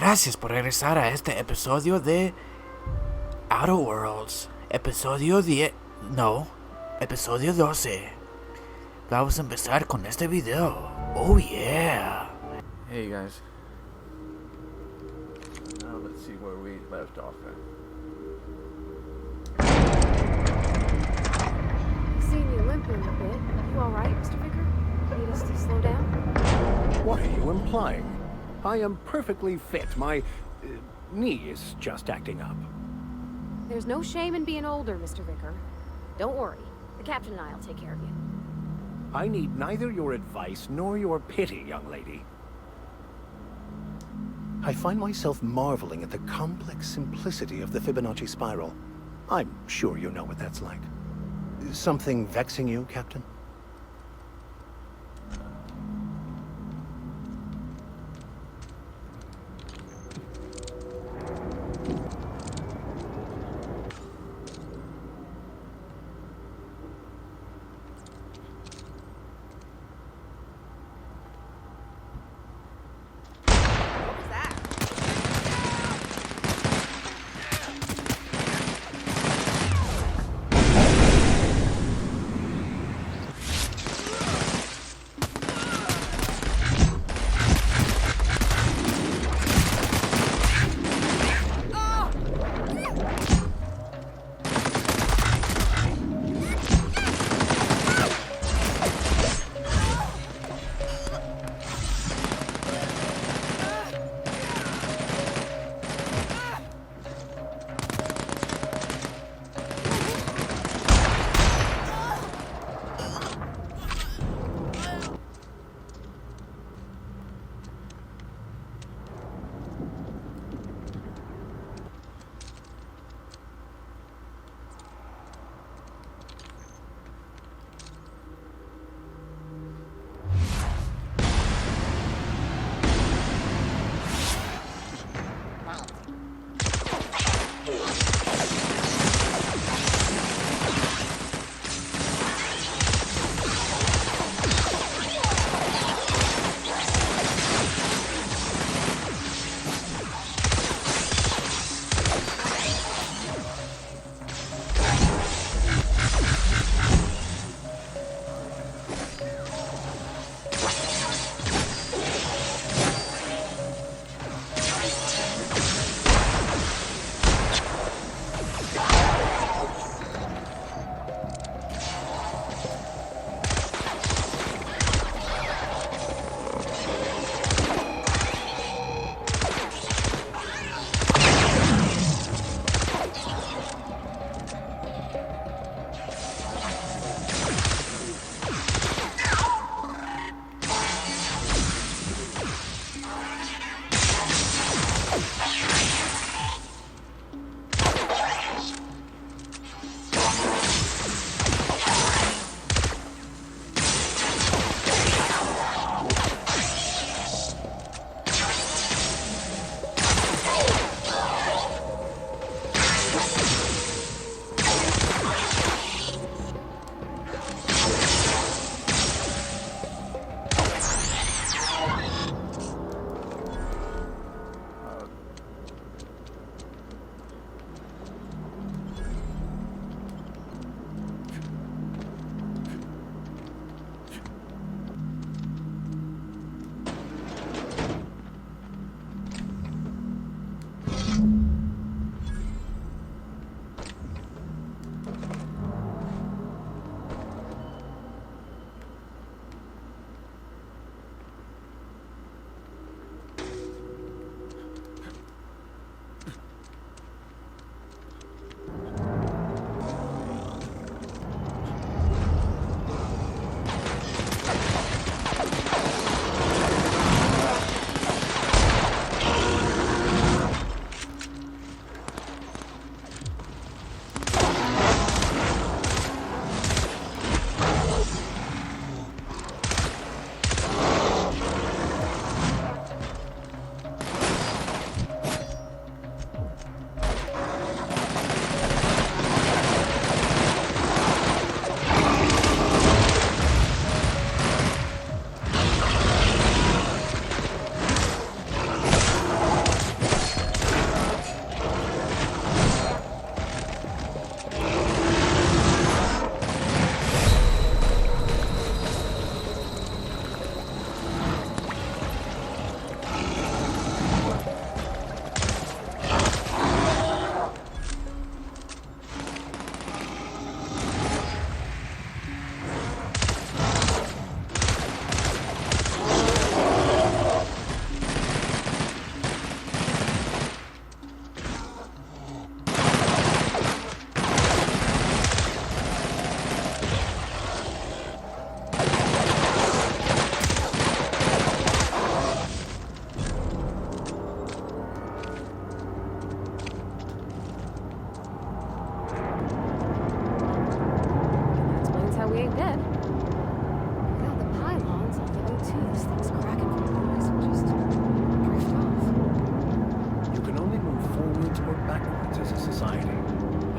Gracias por regresar a este episodio de Outer Worlds. Episodio 10... No, episodio 12. Vamos a empezar con este video. Oh yeah. Hey guys. Now let's see where we left off at. I've seen you limping a bit. You alright, Mr. Vicker? Need us to slow down? What are you implying? I am perfectly fit. My knee is just acting up. There's no shame in being older, Mr. Vicker. Don't worry. The captain and I'll take care of you. I need neither your advice nor your pity, young lady. I find myself marveling at the complex simplicity of the Fibonacci spiral. I'm sure you know what that's like. Something vexing you, Captain?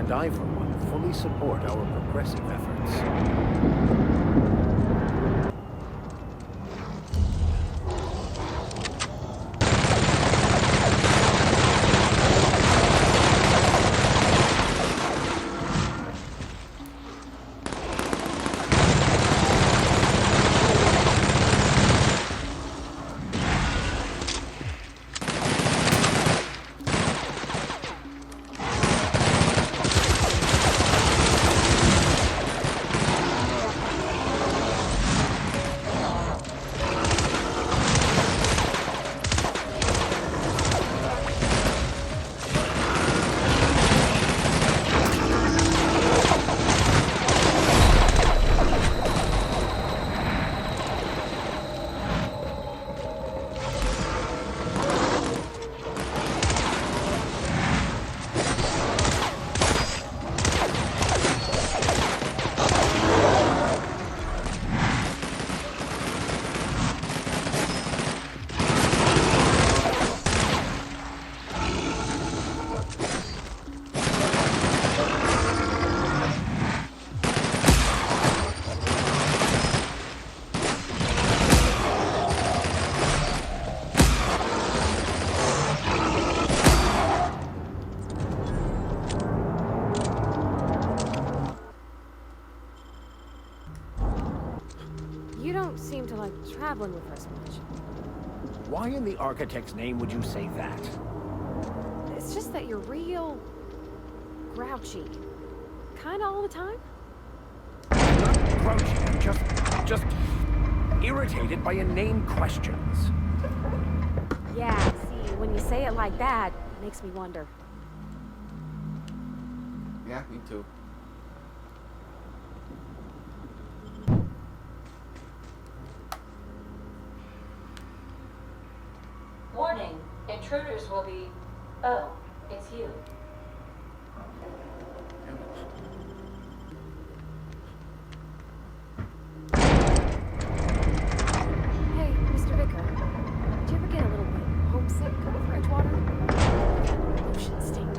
and I, for one, fully support our progressive efforts. You don't seem to like traveling with us much. Why in the architect's name would you say that? It's just that you're real... grouchy. Kinda all the time? Not grouchy, I'm just irritated by inane questions. Yeah, see, when you say it like that, it makes me wonder. Yeah, me too. Warning, intruders will be... Oh, it's you. Hey, Mr. Vicar, do you ever get a little bit homesick over Edgewater? Ocean stink.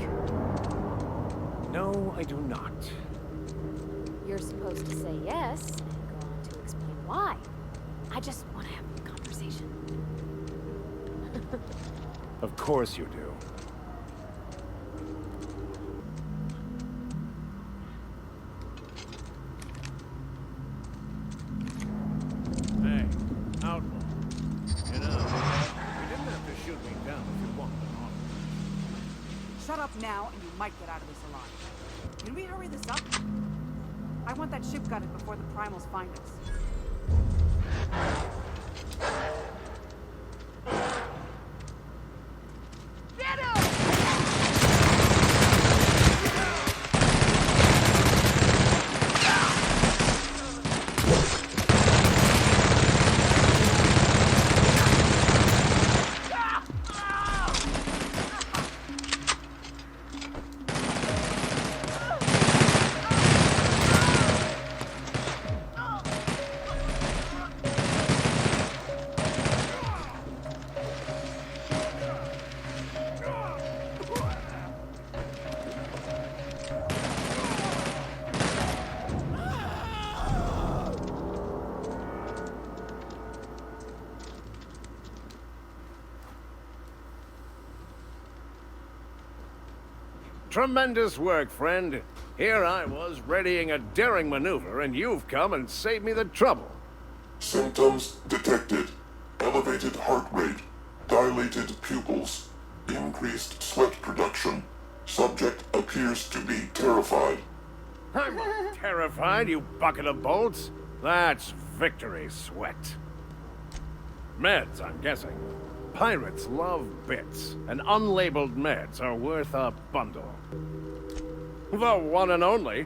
No, I do not. You're supposed to say yes and go on to explain why. I just want to have a conversation. Of course you do. Hey, Outlaw. You know, you didn't have to shoot me down if you wanted. Shut up now, and you might get out of this alive. Can we hurry this up? I want that ship gutted before the primals find us. Tremendous work, friend. Here I was, readying a daring maneuver, and you've come and saved me the trouble. Symptoms detected. Elevated heart rate, dilated pupils, increased sweat production. Subject appears to be terrified. I'm not terrified, you bucket of bolts. That's victory sweat. Meds, I'm guessing. Pirates love bits, and unlabeled meds are worth a bundle. The one and only.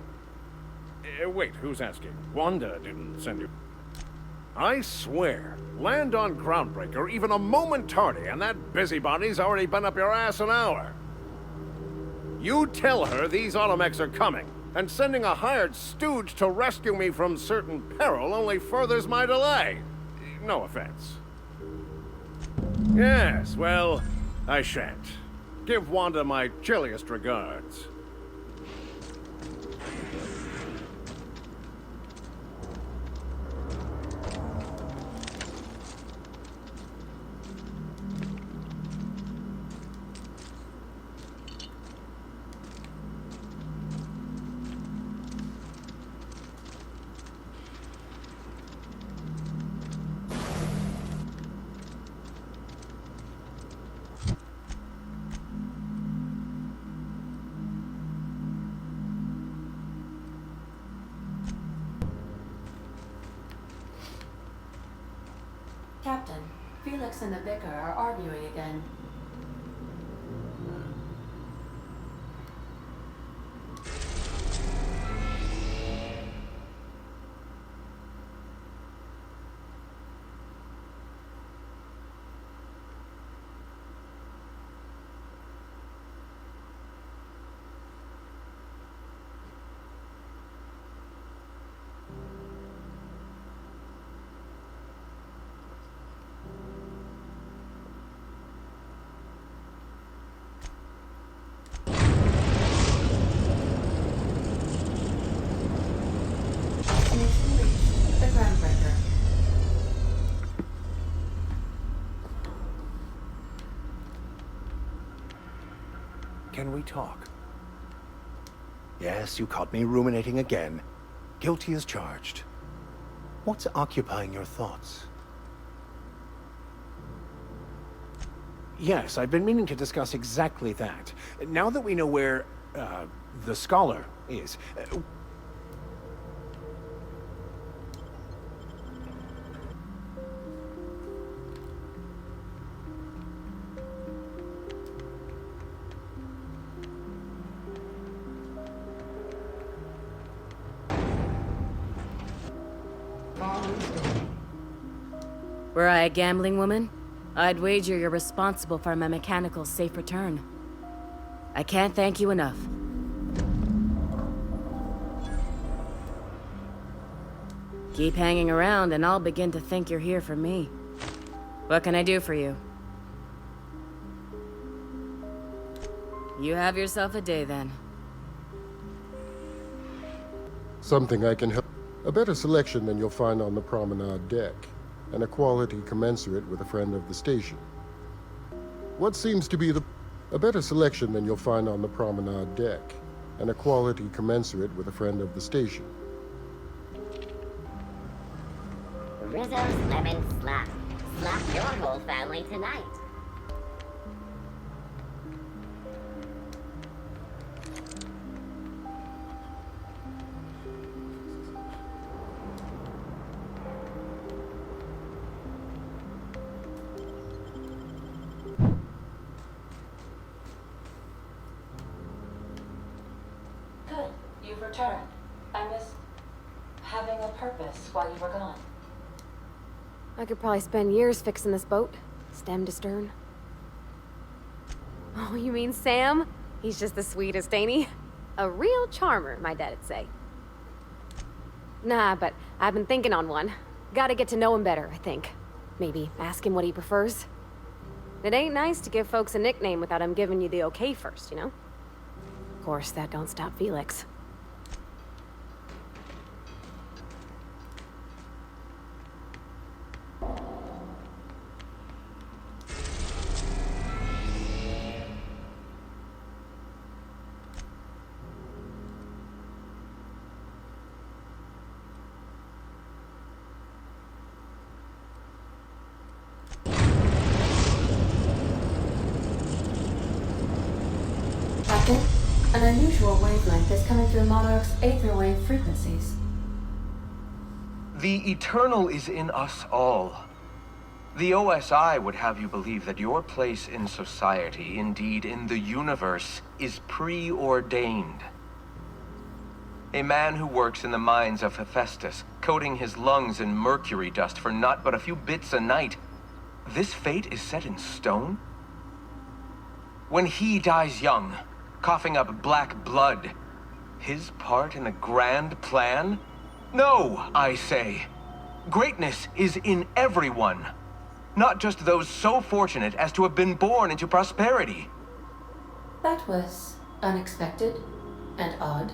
Wait, who's asking? Wanda didn't send you. I swear, land on Groundbreaker even a moment tardy, and that busybody's already been up your ass an hour. You tell her these automechs are coming, and sending a hired stooge to rescue me from certain peril only furthers my delay. No offense. Yes, well, I shan't. Give Wanda my chilliest regards. Felix and the vicar are arguing again. Destination reached. The Groundbreaker. Can we talk? Yes, you caught me ruminating again. Guilty as charged. What's occupying your thoughts? Yes, I've been meaning to discuss exactly that. Now that we know where, the scholar is, Were I a gambling woman, I'd wager you're responsible for my mechanical safe return. I can't thank you enough. Keep hanging around and I'll begin to think you're here for me. What can I do for you? You have yourself a day then. Something I can help. A better selection than you'll find on the promenade deck, and a quality commensurate with a friend of the station. What seems to be a better selection than you'll find on the promenade deck, and a quality commensurate with a friend of the station. Rizzo's Lemon Slap. Slap your whole family tonight. Good. You've returned. I missed having a purpose while you were gone. I could probably spend years fixing this boat, stem to stern. Oh, you mean Sam? He's just the sweetest, ain't he? A real charmer, my dad'd say. Nah, but I've been thinking on one. Gotta get to know him better, I think. Maybe ask him what he prefers. It ain't nice to give folks a nickname without him giving you the okay first, you know? Of course, that don't stop Felix. Captain, an unusual wavelength is coming through Monarch's aether wave frequencies. The eternal is in us all. The OSI would have you believe that your place in society, indeed in the universe, is preordained. A man who works in the mines of Hephaestus, coating his lungs in mercury dust for not but a few bits a night. This fate is set in stone? When he dies young, coughing up black blood, his part in the grand plan? No, I say. Greatness is in everyone, not just those so fortunate as to have been born into prosperity. That was unexpected and odd.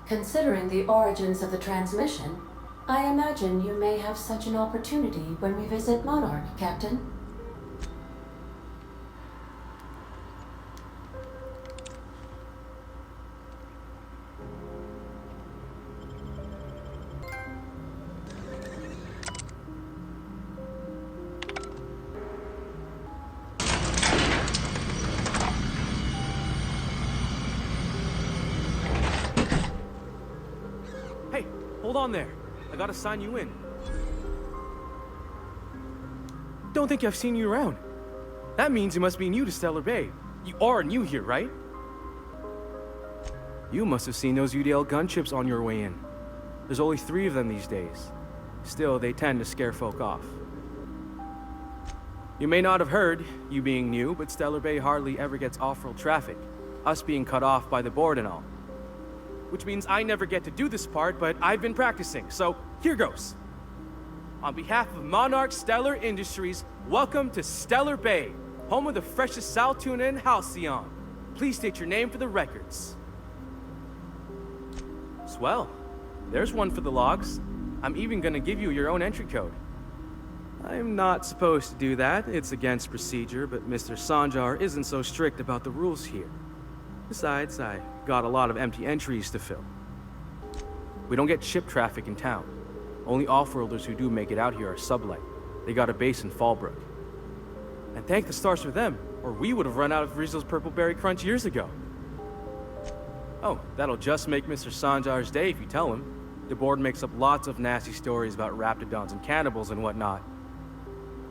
Considering the origins of the transmission, I imagine you may have such an opportunity when we visit Monarch, Captain. Hey, hold on there. I gotta sign you in. don't think I've seen you around. That means you must be new to Stellar Bay. You are new here, right? You must have seen those UDL gunships on your way in. There's only 3 of them these days. Still, they tend to scare folk off. You may not have heard, you being new, but Stellar Bay hardly ever gets off-road traffic, us being cut off by the board and all. Which means I never get to do this part, but I've been practicing, so here goes. On behalf of Monarch Stellar Industries, welcome to Stellar Bay, home of the freshest sal tuna in Halcyon. Please state your name for the records. Swell. There's one for the logs. I'm even gonna give you your own entry code. I'm not supposed to do that. It's against procedure, but Mr. Sanjar isn't so strict about the rules here. Besides, I got a lot of empty entries to fill. We don't get ship traffic in town. Only off-worlders who do make it out here are sublight. They got a base in Fallbrook. And thank the stars for them, or we would have run out of Rizzo's Purple Berry Crunch years ago. Oh, that'll just make Mr. Sanjar's day if you tell him. The board makes up lots of nasty stories about raptidons and cannibals and whatnot.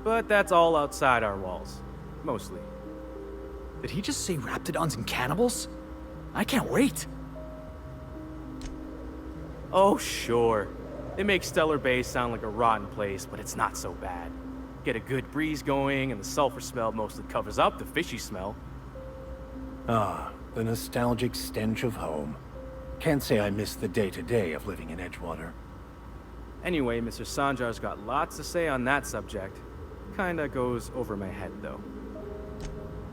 But that's all outside our walls. Mostly. Did he just say raptidons and cannibals? I can't wait. Oh, sure. They make Stellar Bay sound like a rotten place, but it's not so bad. Get a good breeze going, and the sulfur smell mostly covers up the fishy smell. Ah, the nostalgic stench of home. Can't say I miss the day-to-day of living in Edgewater. Anyway, Mr. Sanjar's got lots to say on that subject. Kinda goes over my head, though.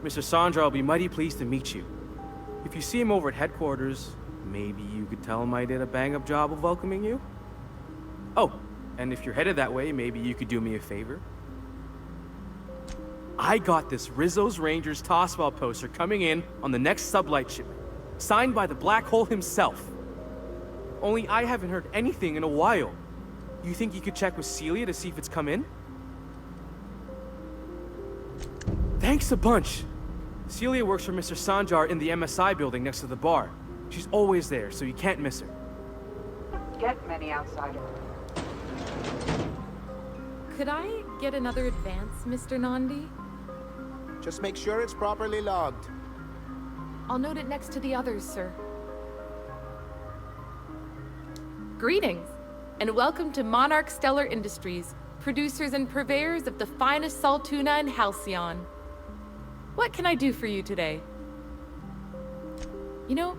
Mr. Sanjar will be mighty pleased to meet you. If you see him over at headquarters, maybe you could tell him I did a bang-up job of welcoming you? Oh, and if you're headed that way, maybe you could do me a favor? I got this Rizzo's Rangers tossball poster coming in on the next sublight shipment, signed by the Black Hole himself. Only I haven't heard anything in a while. You think you could check with Celia to see if it's come in? Thanks a bunch. Celia works for Mr. Sanjar in the MSI building next to the bar. She's always there, so you can't miss her. Get many outsiders. Could I get another advance, Mr. Nandi? Just make sure it's properly logged. I'll note it next to the others, sir. Greetings, and welcome to Monarch Stellar Industries, producers and purveyors of the finest salt tuna in Halcyon. What can I do for you today? You know,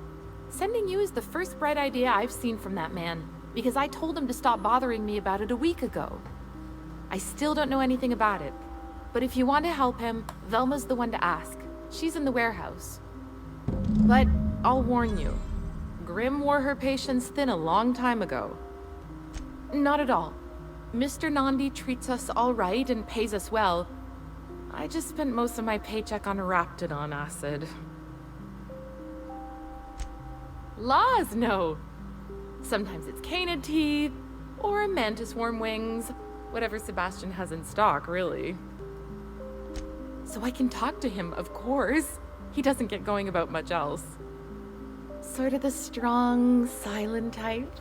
sending you is the first bright idea I've seen from that man, because I told him to stop bothering me about it a week ago. I still don't know anything about it, but if you want to help him, Velma's the one to ask. She's in the warehouse. But I'll warn you, Grim wore her patience thin a long time ago. Not at all. Mr. Nandi treats us all right and pays us well. I just spent most of my paycheck on raptidon acid. Laws, no. Sometimes it's canid teeth, or a mantis worm wings. Whatever Sebastian has in stock, really. So I can talk to him, of course. He doesn't get going about much else. Sort of the strong, silent type.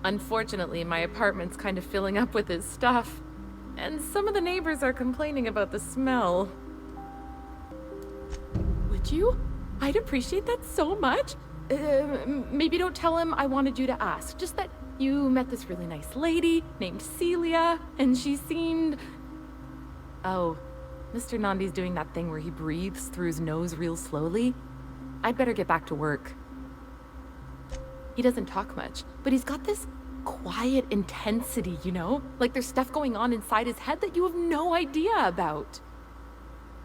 Unfortunately, my apartment's kind of filling up with his stuff, and some of the neighbors are complaining about the smell. Would you? I'd appreciate that so much. Maybe don't tell him I wanted you to ask, just that you met this really nice lady named Celia, and she seemed... Oh, Mr. Nandi's doing that thing where he breathes through his nose real slowly. I'd better get back to work. He doesn't talk much, but he's got this quiet intensity, you know? Like there's stuff going on inside his head that you have no idea about.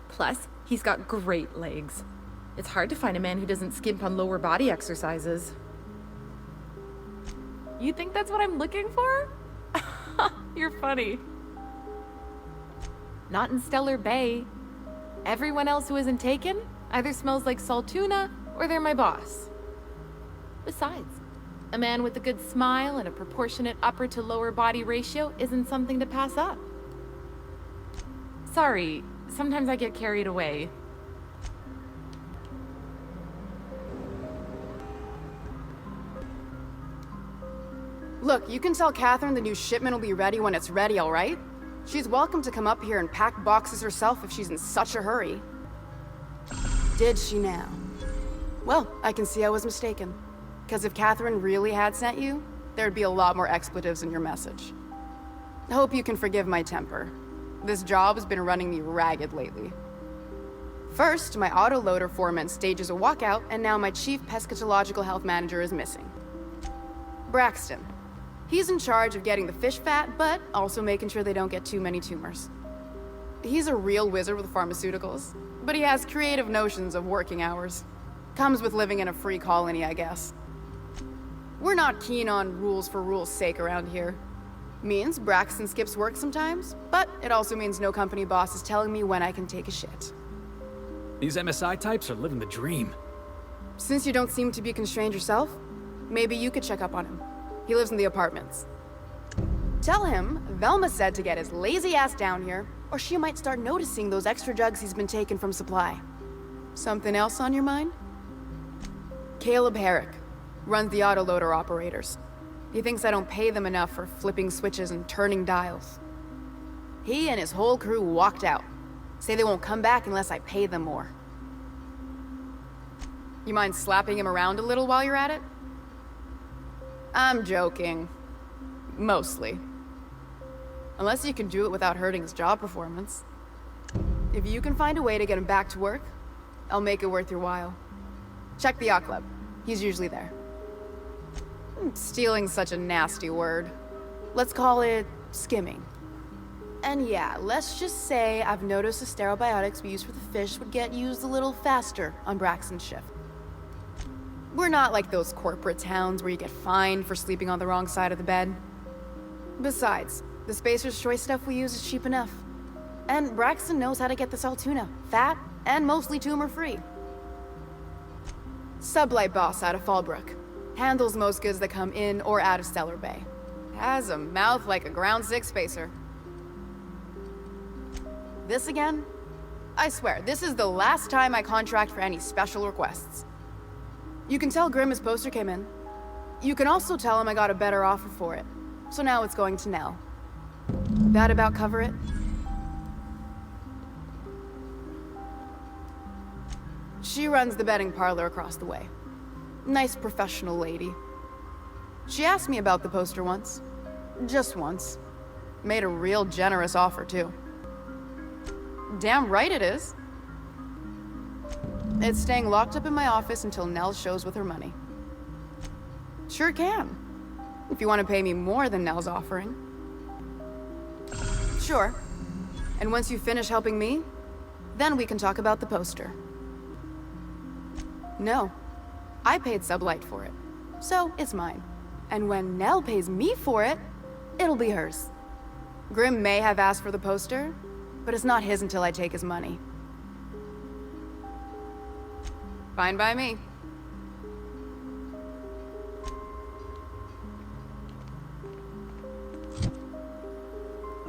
Plus, he's got great legs. It's hard to find a man who doesn't skimp on lower body exercises. You think that's what I'm looking for? You're funny. Not in Stellar Bay. Everyone else who isn't taken either smells like salt tuna or they're my boss. Besides, a man with a good smile and a proportionate upper to lower body ratio isn't something to pass up. Sorry, sometimes I get carried away. Look, you can tell Catherine the new shipment will be ready when it's ready, all right? She's welcome to come up here and pack boxes herself if she's in such a hurry. Did she now? Well, I can see I was mistaken. Because if Catherine really had sent you, there'd be a lot more expletives in your message. I hope you can forgive my temper. This job has been running me ragged lately. First, my autoloader foreman stages a walkout, and now my chief pescatological health manager is missing. Braxton. He's in charge of getting the fish fat, but also making sure they don't get too many tumors. He's a real wizard with pharmaceuticals, but he has creative notions of working hours. Comes with living in a free colony, I guess. We're not keen on rules for rules' sake around here. Means Braxton skips work sometimes, but it also means no company boss is telling me when I can take a shit. These MSI types are living the dream. Since you don't seem to be constrained yourself, maybe you could check up on him. He lives in the apartments. Tell him Velma said to get his lazy ass down here, or she might start noticing those extra jugs he's been taking from supply. Something else on your mind? Caleb Herrick runs the autoloader operators. He thinks I don't pay them enough for flipping switches and turning dials. He and his whole crew walked out. Say they won't come back unless I pay them more. You mind slapping him around a little while you're at it? I'm joking. Mostly. Unless you can do it without hurting his job performance. If you can find a way to get him back to work, I'll make it worth your while. Check the yacht club. He's usually there. Stealing's such a nasty word. Let's call it skimming. And yeah, let's just say I've noticed the stereobiotics we use for the fish would get used a little faster on Braxton's shift. We're not like those corporate towns where you get fined for sleeping on the wrong side of the bed. Besides, the Spacer's Choice stuff we use is cheap enough. And Braxton knows how to get this all tuna, fat, and mostly tumor-free. Sublight boss out of Fallbrook. Handles most goods that come in or out of Stellar Bay. Has a mouth like a Ground 6 Spacer. This again? I swear, this is the last time I contract for any special requests. You can tell Grimm his poster came in. You can also tell him I got a better offer for it. So now it's going to Nell. That about cover it? She runs the betting parlor across the way. Nice professional lady. She asked me about the poster once. Just once. Made a real generous offer, too. Damn right it is. It's staying locked up in my office until Nell shows with her money. Sure can. If you want to pay me more than Nell's offering. Sure. And once you finish helping me, then we can talk about the poster. No. I paid Sublight for it. So, it's mine. And when Nell pays me for it, it'll be hers. Grimm may have asked for the poster, but it's not his until I take his money. Fine by me.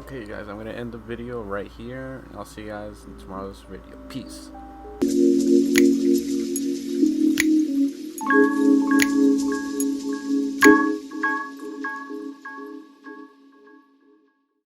Okay, you guys, I'm gonna end the video right here, and I'll see you guys in tomorrow's video. Peace.